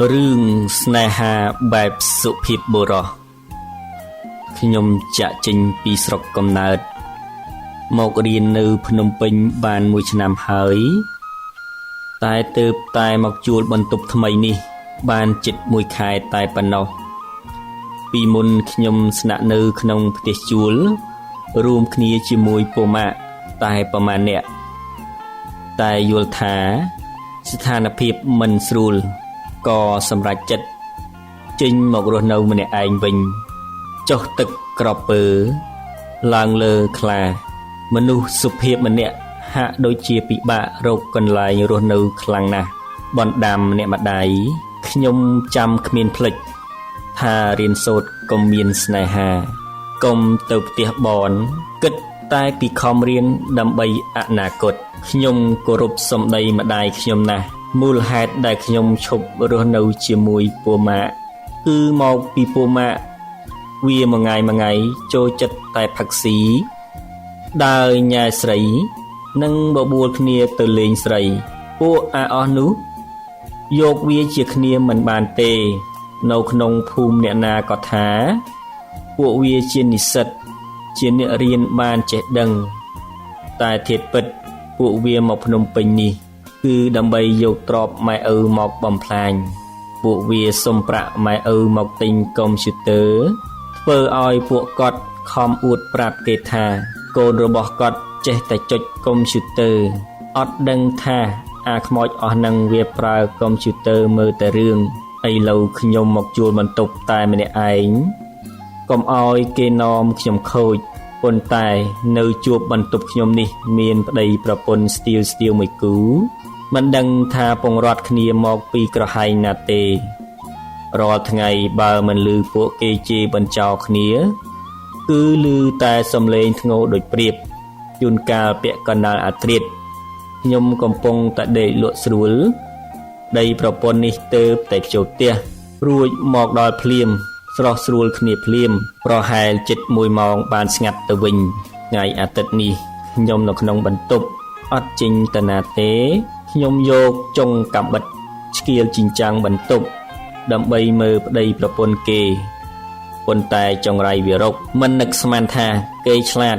រឿងស្នេហាបែបសុភាពបុរសខ្ញុំចាក់ចេញពីស្រុកកំណើតមករៀននៅភ្នំពេញបាន1ឆ្នាំហើយតែទើបតែមកជួលបន្ទប់ថ្មីនេះបានជិត1ខែតែប៉ុណ្ណោះពីមុនខ្ញុំស្នាក់នៅក្នុងផ្ទះជួលរួមគ្នាជាមួយពូម៉ាក់តែប្រមាណអ្នកតែយល់ថាស្ថានភាពមិនស្រួលក៏សម្រេចចិត្តចេញមករស់នៅម្នាក់ឯងវិញចុះទឹកក្រពើឡើងលើខ្លាមនុស្សសុភាពម្នាក់ហាក់ដូចជាពិបាករកកន្លែងរស់នៅខ្លាំងណាស់បណ្ដាំម្នាក់ម្ដាយខ្ញុំចាំគ្មានភ្លេចថារៀនសូត្រកុំមានស្នេហាកុំទៅផ្ទះបនគិតតែពីខំរៀនដើម្បីអនាគតខ្ញុំគោរពសម្ដីម្ដាយខ្ញុំណាស់មូលហេតុដែលខ្ញុំឈប់រស់នៅជាមួយពូម៉ាក់គឺមកពីពូម៉ាក់វាមួយថ្ងៃចូលចិត្តតែផឹកស៊ីដើរញ៉ែស្រីនិងបបួលគ្នាទៅលេងស្រីពួកអាអស់នោះយកវាជាគ្នាមិនបានទេនៅក្នុងភូមិអ្នកណាក៏ថាពួកវាជានិស្សិតជាអ្នករៀនបានចេះដឹងតែធៀបពិតពួកវាមកភ្នំពេញនេះគឺដើម្បីយកទ្រព្យម៉ែឪមកបំផ្លាញពួកវាសុំប្រាក់ម៉ែឪមកទិញកុំព្យូទ័រធ្វើឲ្យពួកគាត់ខំអួតប្រាប់គេថាកូនរបស់គាត់ចេះតែចុចកុំព្យូទ័រអត់ដឹងថាអាខ្មោចអស់នឹងវាប្រើកុំព្យូទ័រមើលតែរឿងឥឡូវខ្ញុំមកជួលបន្ទប់តែម្នាក់ឯងកុំឲ្យគេនាំខ្ញុំខូចប៉ុន្តែនៅជួបបន្ទប់ខ្ញុំនេះមានប្តីប្រពន្ធស្ទៀវមួយគូមិនដឹងថាពងរត់គ្នាមកពីក្រហែងណាទេរាល់ថ្ងៃបើមិនឮពួកគេជេរបញ្ចោគ្នាគឺឮតែសំឡេងធ្ងោដូចព្រាបជួនកាលពាក់កណ្ដាលអាធ្រាត្រខ្ញុំកំពុងតែដេកលក់ស្រួលដីប្រពន្ធនេះទៅតែភ្ជួរផ្ទះរួចមកដល់ភ្លាមស្រស់ស្រួលគ្នាភ្លាមប្រហែលជិត1ម៉ោងបានស្ងាត់ទៅវិញថ្ងៃអាទិត្យនេះខ្ញុំនៅក្នុងបន្ទប់អត់ចេញទៅណាទេខ្ញុំយកចុងកាំបិតឆ្កៀលជីងចាំងបន្ទប់ដើម្បីមើលប្តីប្រពន្ធគេប៉ុន្តែចង្រៃវារកមិននឹកស្មានថាគេឆ្លាត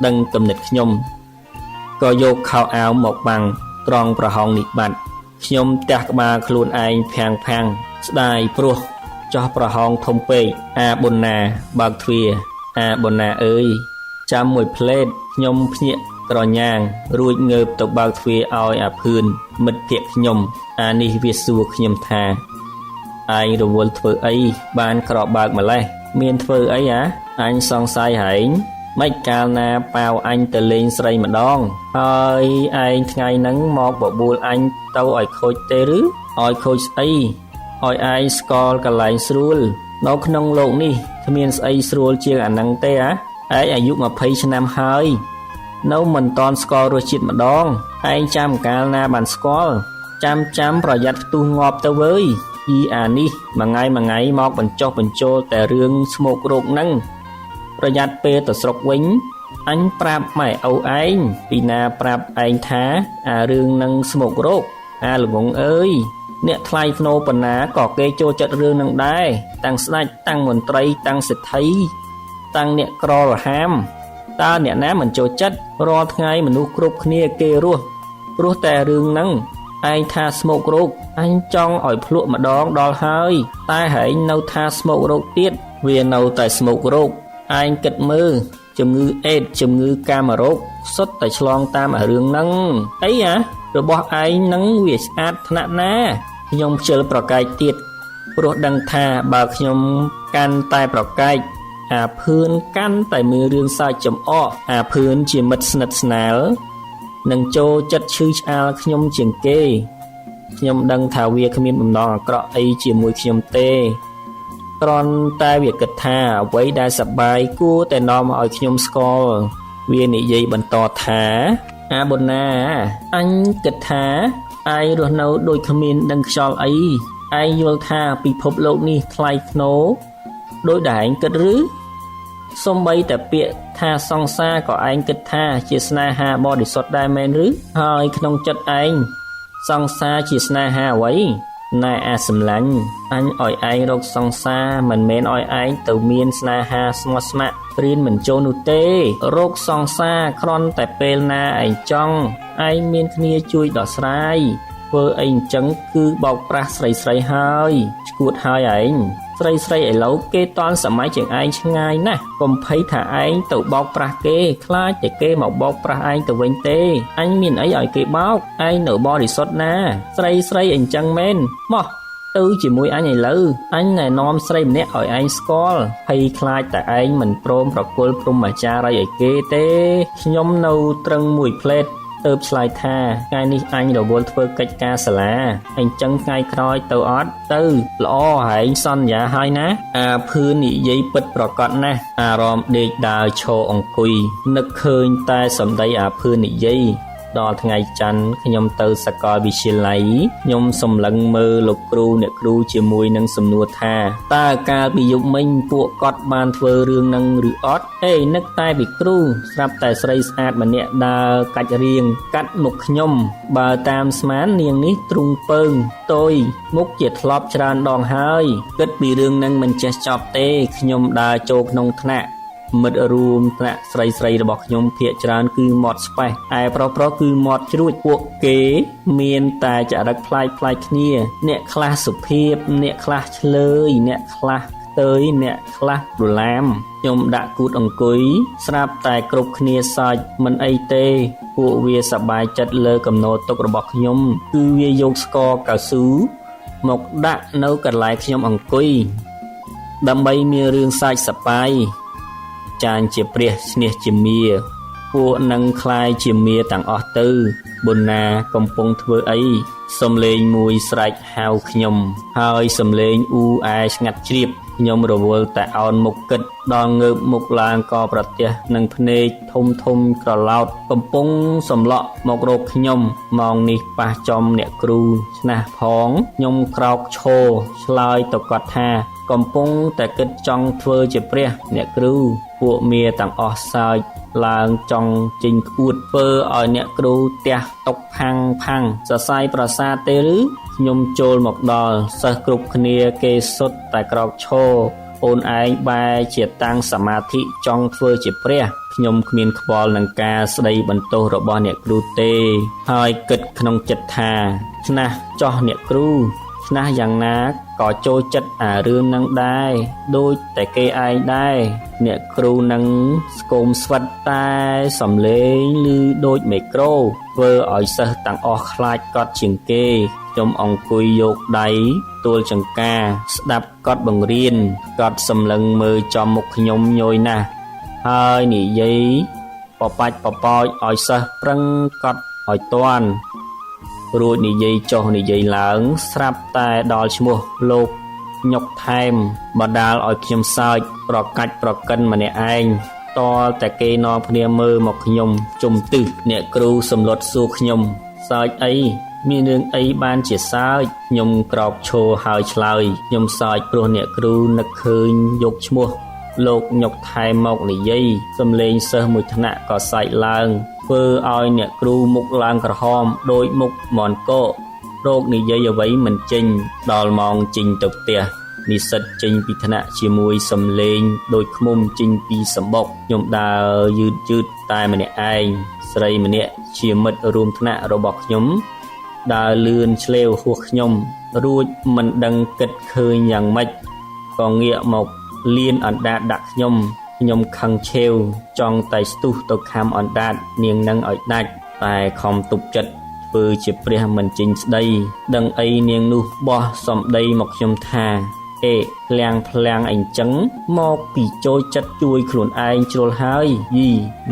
ដឹងគំនិតខ្ញុំក៏យកខោអាវមកបាំងត្រង់ប្រហោងនេះបាត់ខ្ញុំទះក្បាលខ្លួនឯងភាំងស្ដាយព្រោះចោះប្រហោងធំពេកអាប៊ុនណាបើកទ្វារអាប៊ុនណាអើយចាំមួយផ្លេតខ្ញុំភ្ញាក់ក្រញាងរួចងើបទៅបើកទ្វារឲ្យអាភឿនមិត្តភក្តិខ្ញុំអានេះវាសួរខ្ញុំថាឯងរវល់ធ្វើអីបានក្របើកម្លេះមានធ្វើអីអញសង្ស័យហែងមិនកាលណាប៉ាវអញទៅលេងស្រីម្ដងហើយឯងថ្ងៃហ្នឹងមកបបួលអញទៅឲ្យខូចទេឬឲ្យខូចស្អីឲ្យឯងស្គាល់កន្លែងស្រួលនៅក្នុងโลกនេះគ្មានស្អីស្រួលជាងអាហ្នឹងទេឯងអាយុ20ឆ្នាំហើយនៅមិនតន់ស្គាល់រសជាតិម្ដងឯងចាំកាលណាបានស្គាល់ចាំប្រយ័ត្នផ្ទុះងាប់ទៅវើយអានេះមួយថ្ងៃមកបញ្ចុះបញ្ចូលតែរឿងស្មោករោគហ្នឹងប្រយ័ត្នពេលទៅស្រុកវិញអញប្រាប់ម៉ែឪឯងពីណាប្រាប់ឯងថាអារឿងនឹងស្មោករោគអាល្ងងអើយអ្នកថ្លៃធ្នូបណ្ណាក៏គេចូលចិត្តរឿងនឹងដែរតាំងស្ដេចតាំងមន្ត្រីតាំងសេដ្ឋីតាំងអ្នកក្ររហាមតើអ្នកណាមិនចូលចិត្តរាល់ថ្ងៃមនុស្សគ្រប់គ្នាគេរស់ព្រោះតែរឿងហ្នឹងឯងថាស្មោករោគអញចង់ឲ្យភ្លក់ម្ដងដល់ហើយតែហែងនៅថាស្មោករោគទៀតវានៅតែស្មោករោគឯងគិតមើលជំងឺអេដជំងឺកាមរោគសុទ្ធតែឆ្លងតាមរឿងហ្នឹងអីរបស់ឯងហ្នឹងវាស្អាតថ្នាក់ណាខ្ញុំខ្ជិលប្រកែកទៀតព្រោះដឹងថាបើខ្ញុំកាន់តែប្រកែកអាភឿនកាន់តែមានរឿងសើចចំអកអាភឿនជាមិត្តស្និទ្ធស្នាលនឹងចូលចិត្តឈឺឆ្អាលខ្ញុំជាងគេខ្ញុំដឹងថាវាគ្មានបំណងអាក្រក់អីជាមួយខ្ញុំទេគ្រាន់តែវាគិតថាអ្វីដែលសប្បាយគួរតែនាំឲ្យខ្ញុំស្គាល់វានិយាយបន្តថាអាប៊ុនណាអញគិតថាឯងរស់នៅដូចគ្មានដឹងខ្យល់អីឯងយល់ថាពិភពលោកនេះថ្លៃថ្នូរដោយដែលឯងគិតឬសូម្បីតែពាក្យថាសង្សារក៏ឯងគិតថាជាស្នេហាបរិសុទ្ធដែរមែនឬហើយក្នុងចិត្តឯងសង្សារជាស្នេហាអ្វី ណែអាសម្លាញ់អញឲ្យឯងរកសង្សារមិនមែនឲ្យឯងទៅមានស្នេហាស្មោះស្ម័គ្ររៀនមិនចូលនោះទេរកសង្សារគ្រាន់តែពេលណាឯងចង់ឯងមានគ្នាជួយដោះស្រាយធ្វើអីអញ្ចឹងគឺបោកប្រាស់ស្រីហើយឈួតហើយឯងស្រីឥឡូវគេតន់សម័យជាងឯងឆ្ងាយណាស់កុំភ័យថាឯងទៅបោកប្រាស់គេខ្លាចតែគេមកបោកប្រាស់ឯងទៅវិញទេអញមានអីឲ្យគេបោកឯងនៅបរិសុទ្ធណាស្រីអញ្ចឹងមែនមកទៅជាមួយអញឥឡូវអញណែនាំស្រីម្នាក់ឲ្យឯងស្គាល់ហើយខ្លាចតែឯងមិនព្រមប្រគល់ព្រហ្មចារីឲ្យគេទេខ្ញុំនៅត្រឹងមួយផ្លេតទៅឆ្លើយថាថ្ងៃនេះអញរវល់ធ្វើកិច្ចការសាលាអញ្ចឹងថ្ងៃក្រោយទៅអត់ទៅល្អហែងសន្យាហើយណាអាភឿននិយាយពិតប្រកបណាស់អារម្មណ៍ដេកដើរឈរអង្គុយនឹកឃើញតែសម្ដីអាភឿននិយាយដល់ថ្ងៃច័ន្ទខ្ញុំទៅសាកលវិទ្យាល័យខ្ញុំសម្លឹងមើលលោកគ្រូអ្នកគ្រូជាមួយនឹងសំណួរថាតើកាលពីយប់មិញពួកគាត់បានធ្វើរឿងនឹងឬអត់នឹកតែពីគ្រូស្រាប់តែស្រីស្អាតម្នាក់ដើរកាច់រៀងកាត់មុខខ្ញុំបើតាមស្មាននាងនេះទ្រូងពើងតូយមុខជាធ្លាប់ច្រើនដងហើយគិតពីរឿងនឹងមិនចេះចប់ទេខ្ញុំដើរចូលក្នុងថ្នាក់មិត្តរួមថ្នាក់ស្រីរបស់ខ្ញុំភាគច្រើនគឺមាត់ស្ប៉េះឯប្រុសគឺមាត់ជ្រួចពួកគេមានតែចរិតប្លែកគ្នាអ្នកខ្លះសុភាពអ្នកខ្លះឆ្លើយអ្នកខ្លះខ្ទើយអ្នកខ្លះដុលាមខ្ញុំដាក់គូតអង្គុយស្រាប់តែគ្រប់គ្នាសើចមិនអីទេពួកវាសប្បាយចិត្តលើកំណត់ទុករបស់ខ្ញុំគឺវាយកស្ករកៅស៊ូមកដាក់នៅកន្លែងខ្ញុំអង្គុយដើម្បីមានរឿងសាច់សប្បាយចាញជាព្រះឈ្នះជាមាពួកនឹងคล้ายជាមាទាំងអស់ទៅបុណ្ណាកំពុងធ្វើអីសំលេងមួយស្រែកហៅខ្ញុំហើយសំលេងអ៊ូអែស្ងាត់ជ្រាបខ្ញុំរវល់តែអោនមុខគិតដល់ងើបមុខឡើងក៏ប្រទះនឹងភ្នែកធំក្រឡោតកំពុងសំឡក់មករកខ្ញុំម៉ោងនេះប៉ះចំអ្នកគ្រូឆ្នះផងខ្ញុំក្រោកឈរឆ្លើយទៅគាត់ថាកំពុងតែគិតចង់ធ្វើជាព្រះអ្នកគ្រូពួកមាទាំងអស់សើចឡើងចង់ចេញក្អួតធ្វើឲ្យអ្នកគ្រូទះតុកផាំងសរសៃប្រសាទទេឬខ្ញុំចូលមកដល់សិស្សគ្រប់គ្នាគេសុទ្ធតែក្រោកឈរអូនឯងបែរជាតាំងសមាធិចង់ធ្វើជាព្រះខ្ញុំគ្មានខ្វល់នឹងការស្ដីបន្ទោសរបស់អ្នកគ្រូទេហើយគិតក្នុងចិត្តថាឆ្នះចោះអ្នកគ្រូឆ្នះយ៉ាងណាក៏ចូលចិត្តអារឿងនឹងដែរដូចតែគេឯងដែរអ្នកគ្រូនឹងស្គមស្វិតតែសំឡេងឮដូចមីក្រូធ្វើឲ្យសិស្សទាំងអស់ខ្លាចកត់ជាងគេខ្ញុំអង្គុយយកដៃទួលចង្កាស្ដាប់កត់បង្រៀនកត់សម្លឹងមើលចំមុខខ្ញុំញយណាស់ហើយនិយាយបបាច់បបោចឲ្យសិស្សប្រឹងកត់ឲ្យទាន់រួចនិយាយចុះនិយាយឡើងស្រាប់តែដល់ឈ្មោះលោកញុកថែមបណ្ដាលឲ្យខ្ញុំសើចប្រកាច់ប្រកិនម្នាក់ឯងតលតែគេនាំគ្នាមើលមកខ្ញុំជុំទិសអ្នកគ្រូសំឡុតសួរខ្ញុំសើចអីមានរឿងអីបានជាសើចខ្ញុំក្រោកឈរហើយឆ្លើយខ្ញុំសើចព្រោះអ្នកគ្រូនឹកឃើញយកឈ្មោះលោកញុកថែមមកនិយាយសំលេងសិស្សមួយថ្នាក់ក៏សើចឡើងធ្វើឲ្យអ្នកគ្រូមុខឡើងក្រហមដូចមុខមន់កករោគនិយាយអ្វីមិនចេញដល់ម៉ោងចេញទៅផ្ទះនិស្សិតចេញពីថ្នាក់ជាមួយសំលេងដូចឃ្មុំចេញពីសម្បុកខ្ញុំដើរយឺតតែម្នាក់ឯងស្រីម្នាក់ជាមិត្តរួមថ្នាក់របស់ខ្ញុំដើរលឿនឆ្លេវហួសខ្ញុំរួចមិនដឹងគិតឃើញយ៉ាងម៉េចក៏ងាកមកលៀនអណ្ដាតដាក់ខ្ញុំខឹងឆេវចង់តែស្ទុះទៅខំអណ្ដាតនាងនឹងឲ្យដាច់តែខំទប់ចិត្តធ្វើជាព្រះមិនចេញស្ដីដឹងអីនាងនោះបោះសំដីមកខ្ញុំថាផ្លាំងអីចឹងមកពីចូលចិត្តជួយខ្លួនឯងជ្រុលហើយយី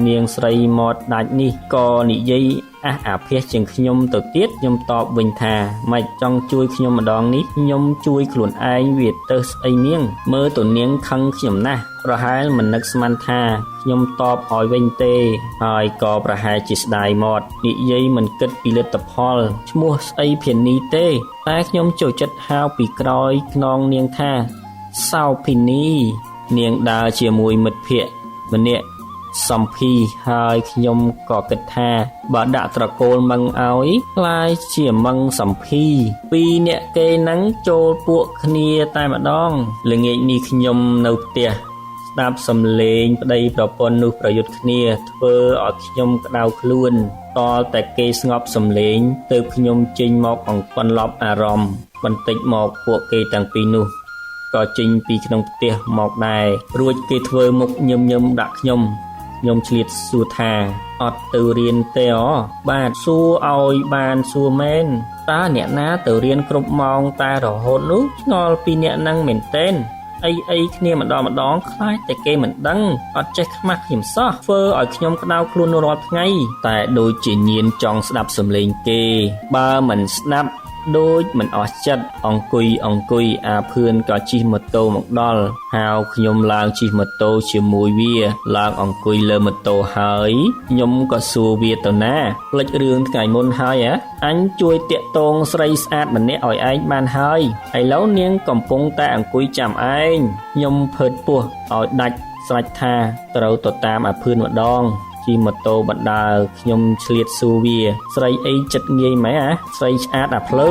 នាងស្រីមាត់ដាច់នេះក៏និយាយអាភាសជាងខ្ញុំទៅទៀតខ្ញុំតបវិញថាម៉េចចង់ជួយខ្ញុំម្ដងនេះខ្ញុំជួយខ្លួនឯងវាទៅស្អីនាងមើលទៅនាងខឹងខ្ញុំណាស់ប្រហែលមិននឹកស្មានថាខ្ញុំតបឲ្យវិញទេហើយក៏ប្រហែលជាស្ដាយមាត់និយាយមិនគិតពីលទ្ធផលឈ្មោះស្អីភានីទេតែខ្ញុំចូលចិត្តហៅពីក្រោយខ្នងនាងថាសោភិនីនាងដើរជាមួយមិត្តភក្តិម្នាក់ សំភីហើយខ្ញុំក៏គិតថាបើដាក់ត្រកូលមឹងឲ្យខ្លាយជាមឹងសំភីពីរអ្នកគេនឹងចូលពួកគ្នាតែម្ដងល្ងាចនេះខ្ញុំនៅផ្ទះស្ដាប់សំឡេងប្តីប្រពន្ធនោះប្រយុទ្ធគ្នាធ្វើឲ្យខ្ញុំក្តៅខ្លួនតលតែគេស្ងប់សំឡេងទើបខ្ញុំចេញមកអង្គបន្លប់អារម្មណ៍បន្តិចមកពួកគេទាំងពីរនោះក៏ចេញពីក្នុងផ្ទះមកដែររួចគេធ្វើមុខញឹមដាក់ខ្ញុំឆ្លៀតសួរថាអត់ទៅរៀនទេបាទសួរឲ្យបានសួរមែនតើអ្នកណាទៅរៀនគ្រប់ម៉ោងតែរហូតនោះឆ្ងល់ពីអ្នកនឹងមែនទែនអីគ្នាម្ដងខ្លាចតែគេមិនដឹងអត់ចេះខ្មាស់ខ្ញុំសោះធ្វើឲ្យខ្ញុំក្តៅខ្លួនរាល់ថ្ងៃតែដូចជាញៀនចង់ស្ដាប់សំឡេងគេបើមិនស្ដាប់ដូចមិនអស់ចិត្តអង្គុយអាភឿនក៏ជិះម៉ូតូមកដល់ហៅខ្ញុំឡើងជិះម៉ូតូជាមួយវាឡើងអង្គុយលើម៉ូតូហើយខ្ញុំក៏សួរវាទៅណាផ្លេចរឿងថ្ងៃមុនហើយអញជួយតាក់ទងស្រីស្អាតម្នាក់ឲ្យឯងបានហើយឥឡូវនាងកំពុងតែអង្គុយចាំឯងខ្ញុំភើតពោះឲ្យដាច់ស្រេចថាត្រូវទៅតាមអាភឿនម្ដងជិះម៉ូតូបណ្ដើរខ្ញុំឆ្លៀតសួរវាស្រីអីចិត្តងាយម៉ែស្រីឆ្អាតអាភ្លឺ